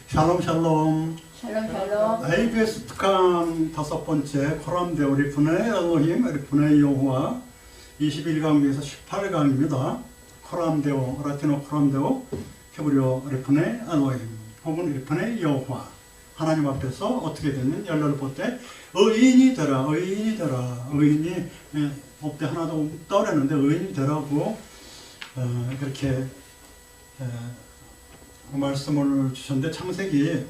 샬롬 샬롬. 샬롬 샬롬. ABS 특강 5번째 코람데오 리프네 엘로힘 리프네 여호와 21강에서 18강입니다. 코람데오 라틴어 코람데오 히브리어 리프네 엘로힘 혹은 리프네 여호와 하나님 앞에서 어떻게 되는 열로를 볼 때 의인이 되라 의인이 되라 의인이 법대 하나도 떠오르는데 의인이 되라고 그렇게 말씀을 주셨는데 창세기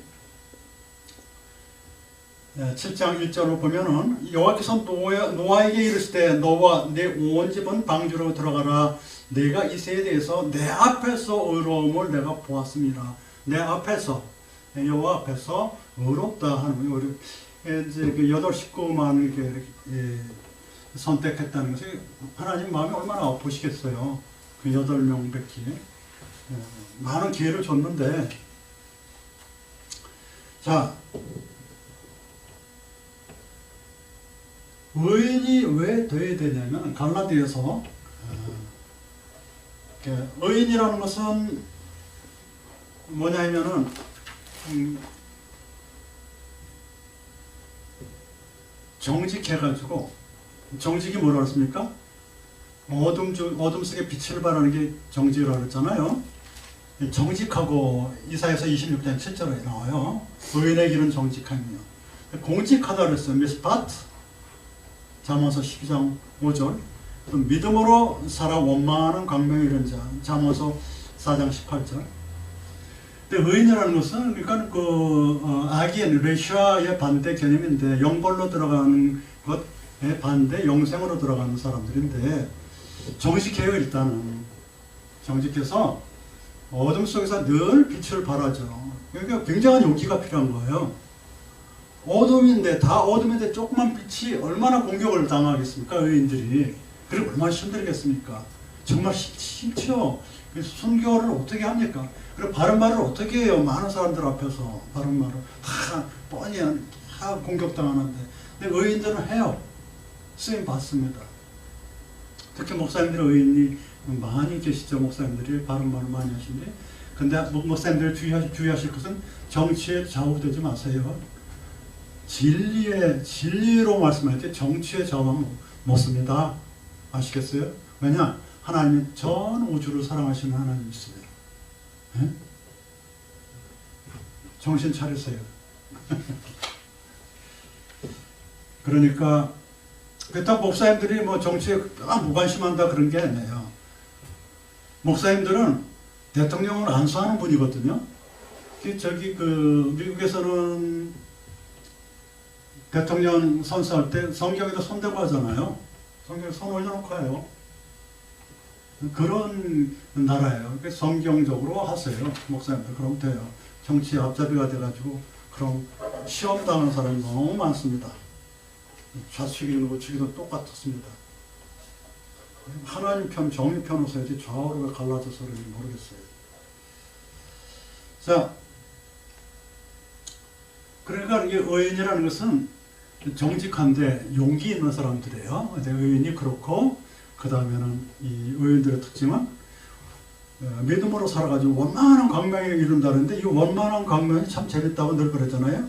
7장 1절을 보면은 여호와께서 노아에게 이르시되 너와 내 온 집은 방주로 들어가라 내가 이 세대에서 내 앞에서 의로움을 내가 보았습니다. 내 앞에서 여호와 앞에서 의롭다 하는 거예요. 이제 그 8 식구만 이렇게 선택했다는 것이 하나님 마음이 얼마나 아프시겠어요. 그 8명 뵙기 많은 기회를 줬는데 자 의인이 왜 돼야 되냐면 갈라디아서 의인이라는 것은 뭐냐 하면은 정직해가지고 정직이 뭐라 그랬습니까? 어둠 속에 빛을 발하는 게 정직이라고 그랬잖아요. 정직하고 이사야서 26장 7절에 나와요. 의인의 길은 정직함이요. 공직하다 그랬어요. 미스파트 잠언서 12장 5절 또 믿음으로 살아 원망하는 광명이 이른 자 잠언서 4장 18절. 근데 의인이라는 것은 그러니까 악인 레시아의 반대 개념인데 영벌로 들어가는 것에 반대 영생으로 들어가는 사람들인데 정직해요. 일단은 정직해서 어둠 속에서 늘 빛을 발하죠. 그러니까 굉장한 용기가 필요한 거예요. 어둠인데 다 어둠인데 조그만 빛이 얼마나 공격을 당하겠습니까? 의인들이. 그리고 얼마나 힘들겠습니까? 정말 싫죠. 순교를 어떻게 합니까? 그리고 바른 말을 어떻게 해요? 많은 사람들 앞에서 바른 말을 다 뻔히 다 공격당하는데 근데 의인들은 해요. 쓰임 받습니다. 특히 목사님들의 의인이 많이 계시죠. 목사님들이 바른 말을 많이 하시는데 근데 목사님들이 주의하실 것은 정치에 좌우되지 마세요. 진리로 말씀할 때 정치에 좌우하면 못 씁니다. 아시겠어요? 왜냐? 하나님이 전 우주를 사랑하시는 하나님이세요. 네? 정신 차리세요. 그러니까 그렇다고 목사님들이 뭐 정치에 무관심한다 그런 게 아니에요. 목사님들은 대통령을 안수하는 분이거든요. 미국에서는 대통령 선서할 때 성경에다 손대고 하잖아요. 성경에 손 올려놓고 해요. 그런 나라예요. 성경적으로 하세요. 목사님들. 그럼 돼요. 정치에 앞잡이가 돼가지고 그럼 시험 당하는 사람이 너무 많습니다. 좌측이든 우측이든 똑같습니다. 하나님 편, 정의 편으로 서야지 좌우로 왜 갈라져서 그런지 모르겠어요. 자, 그러니까 이게 의인이라는 것은 정직한데 용기 있는 사람들이에요. 의인이 그렇고 그 다음에는 이 의인들의 특징은 믿음으로 살아가지고 원만한 광명에 이룬다는데 이 원만한 광명이 참 재밌다고 늘 그러잖아요.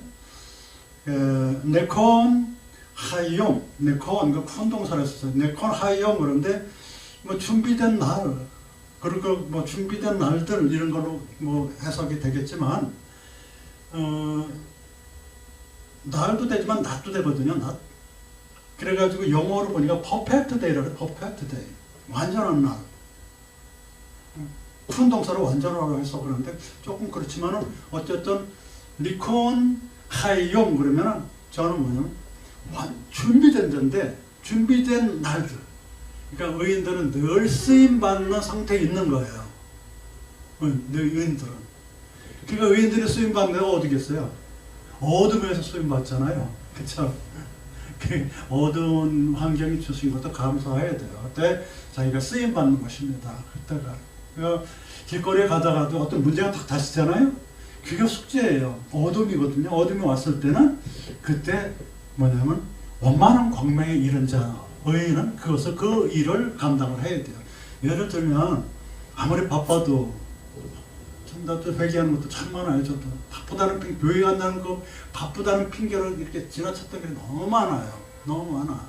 네콘 하이용, 네콘 그 큰 동사를 썼어요. 네콘 하이용 그런데 뭐 준비된 날 그리고 뭐 준비된 날들 이런 걸로 뭐 해석이 되겠지만 날도 되지만 낮도 되거든요. 낮. 그래가지고 영어로 보니까 perfect day라고 해요. perfect day. 완전한 날. 큰 동사로 완전하라고 해서 그러는데 조금 그렇지만은 어쨌든 리콘 하이용 그러면은 저는 뭐냐면 준비된 데인데 준비된 날들. 그러니까 의인들은 늘 쓰임받는 상태에 있는 거예요. 의인들은. 그러니까 의인들이 쓰임받는 데가 어디겠어요? 어둠에서 쓰임받잖아요. 그쵸? 어두운 환경이 주신 것도 감사해야 돼요. 그때 자기가 쓰임받는 것입니다. 그때가. 길거리에 가다가도 어떤 문제가 딱 닥치잖아요? 그게 숙제예요. 어둠이거든요. 어둠이 왔을 때는 그때 뭐냐면 원만한 광명에 이른 자, 의인은 그 일을 감당을 해야 돼요. 예를 들면 아무리 바빠도 나도 회개하는 것도 참 많아요. 저도 바쁘다는 교회 간다는 거 바쁘다는 핑계를 이렇게 지나쳤던 게 너무 많아요. 너무 많아.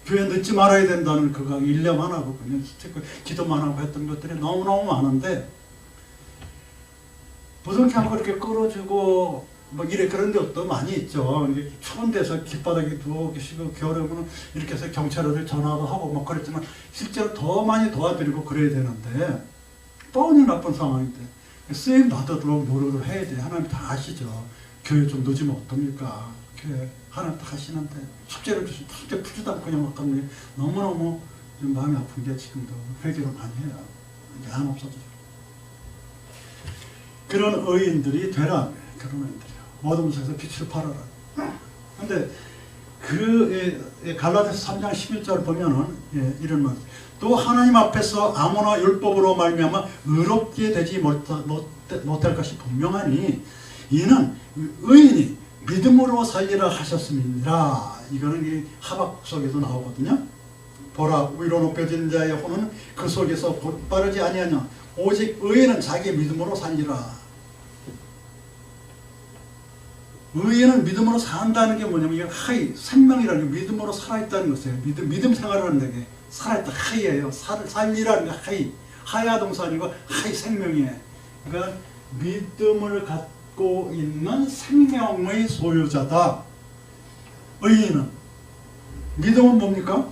교회 늦지 말아야 된다는 그거 일념 하나고 그냥 기도만 하고 했던 것들이 너무너무 많은데 부둥켜 하고 이렇게 끌어주고 뭐 이래 그런 데도 많이 있죠. 추운 데서 길바닥에 누워 계시고 겨울에 오면 이렇게 해서 경찰을 전화도 하고 뭐 그랬지만 실제로 더 많이 도와드리고 그래야 되는데 뻔히 나쁜 상황인데 쌤 놔두도록 노력을 해야 돼. 하나님 다 아시죠. 교회 좀 늦으면 어떡합니까? 교회 하나님 다 하시는데 숙제를 주시면 숙제 풀지도 않고 그냥 막 가는 게 너무너무 좀 마음이 아픈 게 지금도 회개를 많이 해요. 이제 안 없어져. 그런 의인들이 되라. 그런 의인들이요. 어둠 속에서 빛을 발하라. 근데 그 갈라디아서 3장 11절 보면은 이런 말. 또 하나님 앞에서 아무나 율법으로 말미암아 의롭게 되지 못할 것이 분명하니 이는 의인이 믿음으로 살리라 하셨음이니라. 이거는 이 하박국 속에서 나오거든요. 보라 위로 높여진 자의 혼은 그 속에서 곧바르지 아니하냐. 오직 의인은 자기 믿음으로 살리라. 의인은 믿음으로 산다는 게 뭐냐면 이게 하이 생명이라는 게 믿음으로 살아있다는 것이에요. 믿음 생활을 하는 게 살아있다 하이예요. 살리라는 게 하이 하야 동사니고 하이 생명이에요. 그러니까 믿음을 갖고 있는 생명의 소유자다. 의인은 믿음은 뭡니까?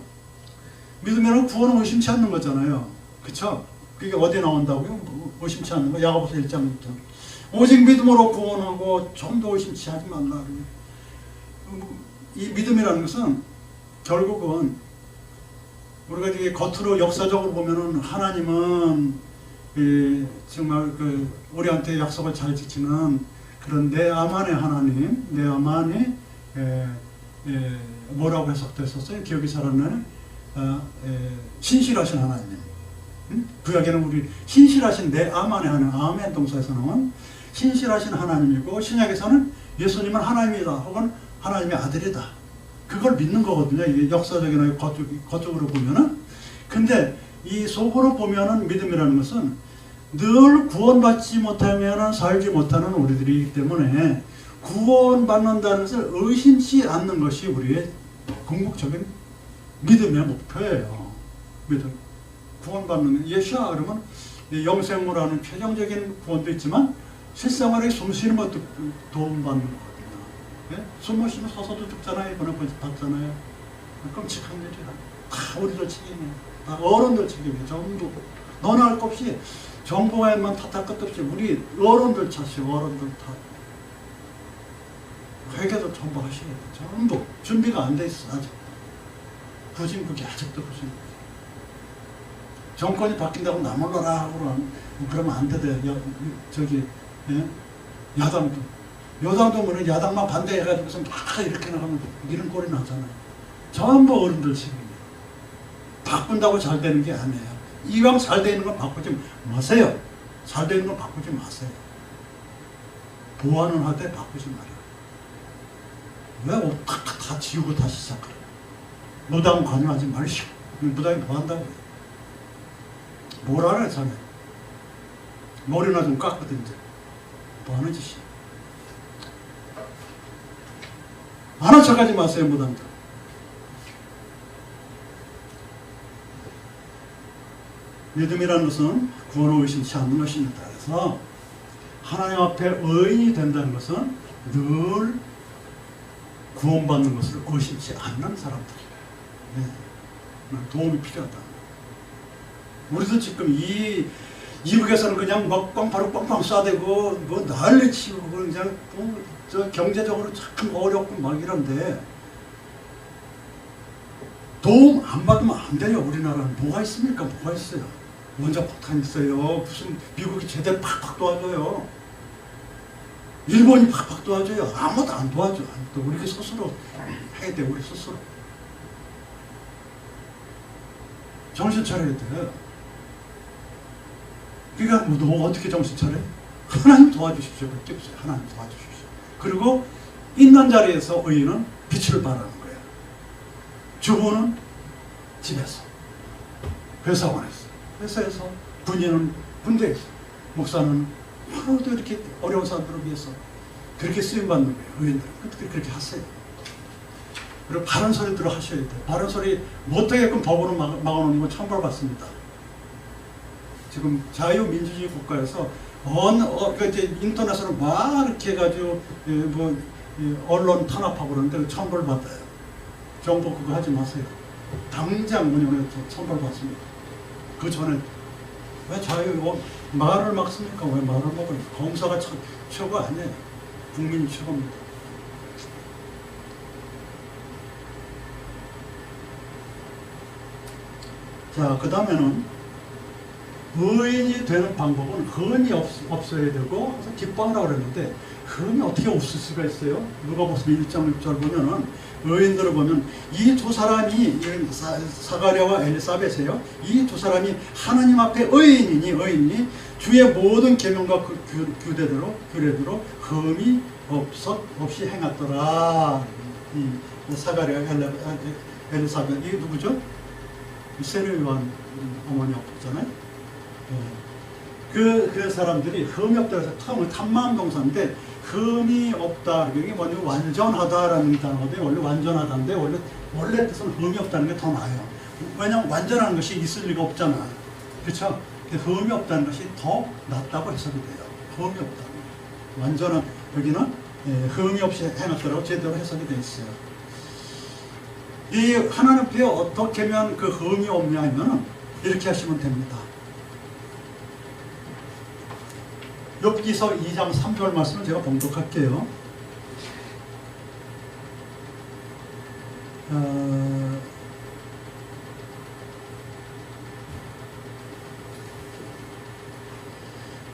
믿으면 구원은 의심치 않는 거잖아요. 그쵸? 그게 어디에 나온다고요? 의심치 않는 거. 야고보서 1장 6절. 오직 믿음으로 구원하고 좀 더 의심치 하지 말라. 이 믿음이라는 것은 결국은 우리가 이게 겉으로 역사적으로 보면은 하나님은 정말 우리한테 약속을 잘 지키는 그런 내 아만의 하나님, 내 아만이 뭐라고 해석됐었어요? 기억이 잘 안 나네. 신실하신 하나님. 구약에는 우리 신실하신 내 아만의 하나님, 아멘 동사에서 나온 신실하신 하나님이고 신약에서는 예수님은 하나님이다 혹은 하나님의 아들이다. 그걸 믿는 거거든요. 이게 역사적이나 겉쪽으로 보면은. 근데 이 속으로 보면은 믿음이라는 것은 늘 구원받지 못하면 살지 못하는 우리들이기 때문에 구원받는다는 것을 의심치 않는 것이 우리의 궁극적인 믿음의 목표예요. 믿음. 구원받는 예수야 그러면 영생으로는 표정적인 구원도 있지만 실생활에 숨 쉬는 것도 도움받는 거거든요. 예? 숨 못 쉬면 서서도 죽잖아요. 이번에 봤잖아요. 끔찍한 일이라. 다 우리들 책임이에요. 다 어른들 책임이에요. 전부. 너나 할 것 없이 정부에만 탓할 것도 없이 우리 어른들 탓이에요. 어른들 탓. 회개도 전부 하셔야 돼요. 전부. 준비가 안 돼 있어. 아직. 부진국이 아직도 부진국. 정권이 바뀐다고 나몰라라 하고 그러면 안 돼. 저기 야당도 뭐는 야당만 반대해가지고서 막 이렇게 나가면 이런 꼴이 나잖아요. 전부 어른들 책임이에요. 바꾼다고 잘 되는 게 아니에요. 이왕 잘 되는 건 바꾸지 마세요. 잘 되는 건 바꾸지 마세요. 보완은 하되 바꾸지 말아요. 왜 다 지우고 다시 시작해요? 무당 관여하지 마시고. 무당이 뭐 한다고요? 뭘 알아요, 자네? 머리나 좀 깎거든요. 뭐 하는 짓이야? 아는 척하지 마세요, 무당들. 믿음이라는 것은 구원을 의심치 않는 것입니다. 그래서 하나님 앞에 의인이 된다는 것은 늘 구원받는 것을 의심치 않는 사람들이에요. 네. 도움이 필요하다. 우리도 지금 이북에서는 그냥 먹방 바로 뻥뻥 쏴대고 뭐 난리치고 그냥 저 경제적으로 참 어렵고 막 이런데 도움 안 받으면 안 돼요. 우리나라는 뭐가 있습니까? 뭐가 있어요? 원자폭탄 있어요. 무슨 미국이 제대로 팍팍 도와줘요. 일본이 팍팍 도와줘요. 아무도 안 도와줘. 아무도. 우리 스스로 해야 돼. 우리 스스로 정신 차려야 돼. 그러니까 너 어떻게 정신 차려? 하나님 도와주십시오. 그렇게 없어요. 하나님 도와주십시오. 그리고 있는 자리에서 의인은 빛을 발하는 거예요. 주부는 집에서, 회사원에서, 회사에서, 군인은 군대에서, 목사는 하루도 이렇게 어려운 사람들을 위해서 그렇게 쓰임받는 거예요. 의인들은 그렇게 하세요. 그리고 바른 소리들을 하셔야 돼요. 바른 소리 못하게끔 법으로 막아놓는 건 천벌받습니다. 지금 자유민주주의 국가에서 이제 인터넷으로 막 이렇게 해가지고 언론 탄압하고 그러는데 천벌받아요. 정부 그거 하지 마세요. 당장 운영해서 천벌받습니다. 그 전에 왜 말을 막습니까? 왜 말을 막아요? 검사가 최고 아니에요. 국민이 최고입니다. 자, 그 다음에는 의인이 되는 방법은 흠이 없어야 되고 항상 기뻐하라고 그랬는데 흠이 어떻게 없을 수가 있어요? 누가복음 1장 6절 보면은 의인들을 보면 이 두 사람이 사가랴와 엘리사벳이에요. 이 두 사람이 하나님 앞에 의인이 주의 모든 계명과 규례대로 흠이 없이 행했더라. 이 사가랴와 엘리사벳 이게 누구죠? 세례요한 어머니 아버지잖아요. 그 사람들이 흠이 없다 해서 탐마음 동사인데 흠이 없다 이게 뭐냐면 완전하다라는 단어인데 원래 완전하다인데 원래 뜻은 흠이 없다는 게 더 나아요. 왜냐하면 완전한 것이 있을 리가 없잖아. 그렇죠? 흠이 없다는 것이 더 낫다고 해석이 돼요. 흠이 없다. 완전한 여기는 흠이 없이 해놨더라고 제대로 해석이 돼 있어요. 이 하나님 앞에 어떻게 하면 그 흠이 없냐 하면 이렇게 하시면 됩니다. 욥기서 2장 3절 말씀을 제가 봉독할게요.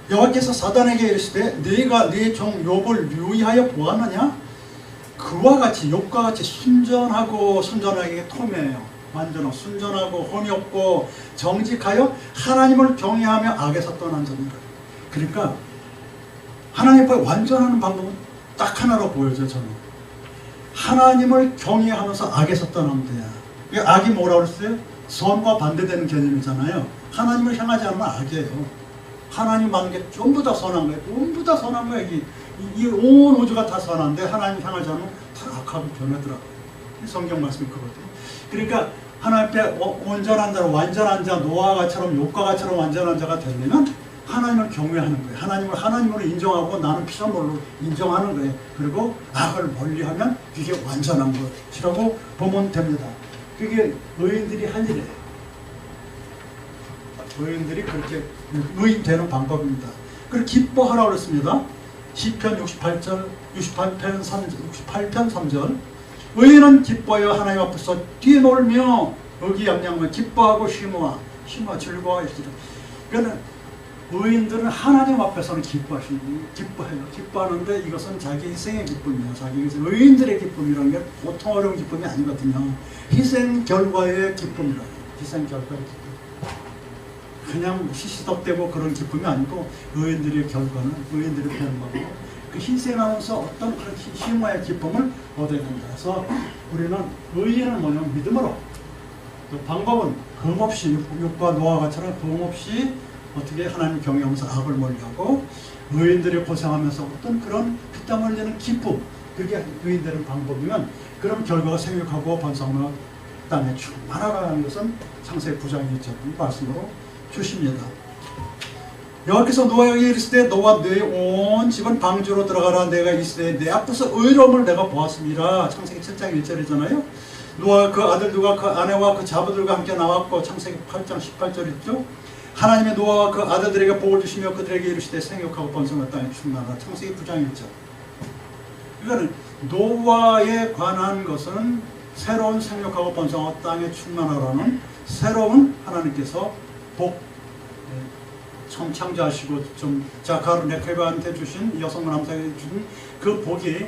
여호와께서 사단에게 이르시되 네가 네 종 욥을 유의하여 보았느냐? 그와 같이 욥과 같이 순전하게 통해요. 완전하고 순전하고 흠이 없고 정직하여 하나님을 경외하며 악에서 떠난 자니라. 그러니까 하나님 앞에 완전하는 방법은 딱 하나로 보여져요. 저는 하나님을 경외하면서 악에서 떠나면 돼요. 악이 뭐라고 그랬어요? 선과 반대되는 개념이잖아요. 하나님을 향하지 않으면 악이에요. 하나님 만든 게 전부 다 선한 거예요. 전부 다 선한 거예요. 이 온 우주가 다 선한데 하나님 향하지 않으면 다 악하고 변하더라고요. 성경 말씀이 그거거든요. 그러니까 하나님 앞에 온전한 자, 완전한 자, 노아가처럼 욥과가처럼 완전한 자가 되려면 하나님을 경외하는 거예요. 하나님을 하나님으로 인정하고 나는 피조물로 인정하는 거예요. 그리고 악을 멀리하면 이게 완전한 것이라고 보면 됩니다. 그게 의인들이 할 일이에요. 의인들이 그렇게 의인 되는 방법입니다. 그리고 기뻐하라고 그랬습니다. 시편 68편 3절 의인은 기뻐하여 하나님 앞에서 뛰놀며 의기양양하며 기뻐하고 심화 즐거워하시리라. 그러니까 의인들은 하나님 앞에서는 기뻐해요. 기뻐하는데 이것은 자기 희생의 기쁨이에요. 자기 희생. 의인들의 기쁨이라는 게 보통 어려운 기쁨이 아니거든요. 희생 결과의 기쁨이라고. 희생 결과의 기쁨. 그냥 시시덕대고 그런 기쁨이 아니고 의인들의 결과는 의인들의 변화고 그 희생하면서 어떤 그런 희망의 기쁨을 얻어야 된다. 그래서 우리는 의인은 뭐냐면 믿음으로 그 방법은 금없이 욥과 노아가처럼 금없이 어떻게 하나님 경외하면서 악을 멀리하고 의인들이 고생하면서 어떤 그런 피땀 흘리는 기쁨 그게 의인들의 방법이면 그런 결과가 생육하고 번성하며 땅에 충만하라는 것은 창세기 9장 2절 말씀으로 주십니다. 여호와께서 노아에게 이르시되 너와 네 온 집은 방주로 들어가라. 내가 이르시되 내 앞에서 의로움을 내가 보았습니다. 창세기 7장 1절이잖아요. 노아가 그 아들들과 그 아내와 그 자부들과 함께 나왔고 창세기 8장 18절 있죠. 하나님의 노아와 그 아들들에게 복을 주시며 그들에게 이르시되 생육하고 번성하여 땅에 충만하라. 창세기 9장 1절. 그러니까 노아에 관한 것은 새로운 생육하고 번성하고 땅에 충만하라는 새로운 하나님께서 복 처음 창조하시고 좀 자카르 네케바한테 주신 여성 남자에게 주신 그 복이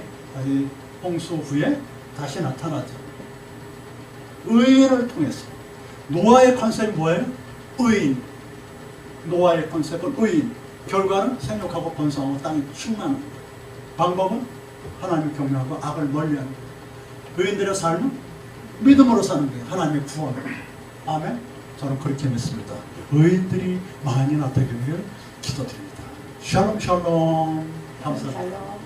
홍수 후에 다시 나타나죠. 의인을 통해서 노아의 컨셉이 뭐예요? 의인. 노아의 컨셉은 의인. 결과는 생육하고 번성하고 땅이 충만한 거예요. 방법은 하나님을 경외하고 악을 멀리하는 거예요. 의인들의 삶은 믿음으로 사는 거예요. 하나님의 구원. 아멘. 저는 그렇게 믿습니다. 의인들이 많이 나타나기를 기도드립니다. 샬롬 샬롬. 감사합니다. 샬롬.